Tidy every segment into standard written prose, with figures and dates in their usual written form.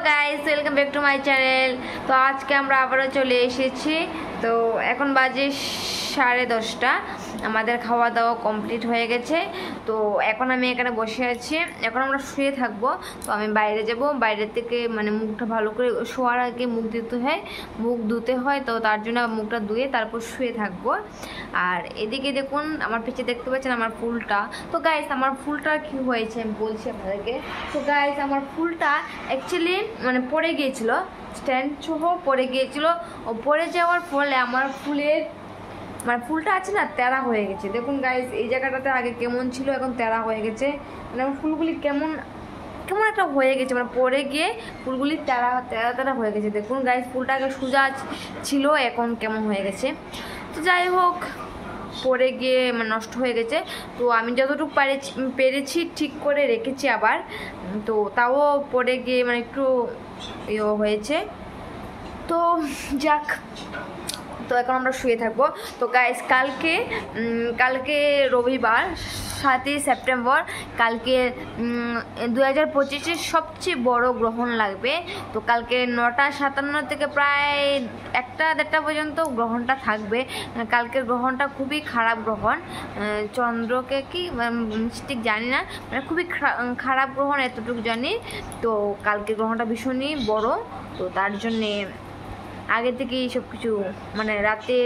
Guys, welcome back to my channel. তো আজকে আমরা আবারও চলে এসেছি। তো এখন বাজে 10:30। আমাদের খাওয়া দাওয়া কমপ্লিট হয়ে গেছে। তো এখন আমি এখানে বসে আছি। এখন আমরা শুয়ে থাকবো। তো আমি বাইরে যাব, বাইরে থেকে মুখটা ভালো করে শোয়ার আগে মুখ ধুতে হয়। তো তার জন্য মুখটা ধুয়ে তারপর শুয়ে থাকবো। আর এদিকে দেখুন, আমার পিছে দেখতে পাচ্ছেন আমার ফুলটা। তো গাইস, আমার ফুলটা কি হয়েছে আমি বলছি আপনাদেরকে। তো গাইস, আমার ফুলটা অ্যাকচুয়ালি পড়ে গিয়েছিল, স্ট্যান্ড সহ পড়ে গিয়েছিল। ও পড়ে যাওয়ার ফলে আমার ফুলটা আছে না, তেড়া হয়ে গেছে। দেখুন গাইস, এই জায়গাটাতে আগে কেমন ছিল, এখন তেড়া হয়ে গেছে। আমার ফুলগুলি কেমন একটা হয়ে গেছে, পড়ে গিয়ে ফুলগুলি তেড়া হয়ে গেছে। দেখুন গাইস, ফুলটা আগে সোজা ছিল, এখন কেমন হয়ে গেছে। তো যাই হোক, পড়ে গিয়ে নষ্ট হয়ে গেছে। তো আমি যতটুকু পেরেছি ঠিক করে রেখেছি আবার। তো তাও পড়ে গিয়ে একটু হয়েছে। তো যাক, তো এখন আমরা শুয়ে থাকবো। তো গাইস, কালকে রবিবার 7ই সেপ্টেম্বর। কালকে 2025-এর সবচেয়ে বড় গ্রহণ লাগবে। তো কালকে 9:57 থেকে প্রায় 1-1:30 পর্যন্ত গ্রহণটা থাকবে। কালকের গ্রহণটা খুবই খারাপ গ্রহণ। চন্দ্রকে কি ঠিক জানি না, খুবই খারাপ গ্রহণ এতটুকু জানি। তো কালকে গ্রহণটা ভীষণই বড়। তো তার জন্যে আগে থেকেই সব কিছু রাতে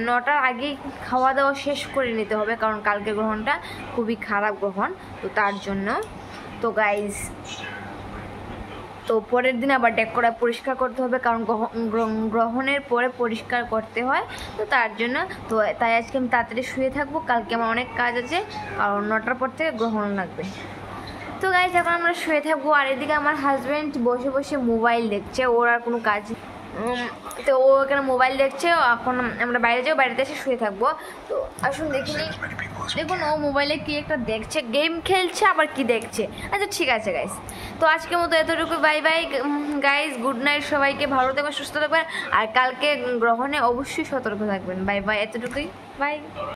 9টার আগে খাওয়া দাওয়া শেষ করে নিতে হবে, কারণ কালকে গ্রহণটা খুবই খারাপ গ্রহণ। তো তার জন্য তো গাইজ, তো পরের দিন আবার ডেকোরা পরিষ্কার করতে হবে, কারণ গ্রহণের পরে পরিষ্কার করতে হয়। তো তার জন্য তাই আজকে আমি তাড়াতাড়ি শুয়ে থাকবো। কালকে আমার অনেক কাজ আছে, কারণ 9টার পর থেকে গ্রহণ লাগবে। তো গাইজ, এখন আমরা শুয়ে থাকবো। আর এদিকে আমার হাজব্যান্ড বসে বসে মোবাইল দেখছে, ওর আর কোনো কাজ। তো ও এখানে মোবাইল দেখছে। এখন আমরা বাইরে যাবো, বাইরেতে এসে শুয়ে থাকবো। তো আসুন দেখিনি। দেখুন, ও মোবাইলে কি একটা দেখছে, গেম খেলছে, আবার কি দেখছে। আচ্ছা ঠিক আছে গাইস, তো আজকের মতো এতটুকু। Bye bye guys, good night সবাইকে। ভালো থাকবেন, সুস্থ থাকবেন। আর কালকে গ্রহণে অবশ্যই সতর্ক থাকবেন। বাই বাই, এতটুকুই। বাই।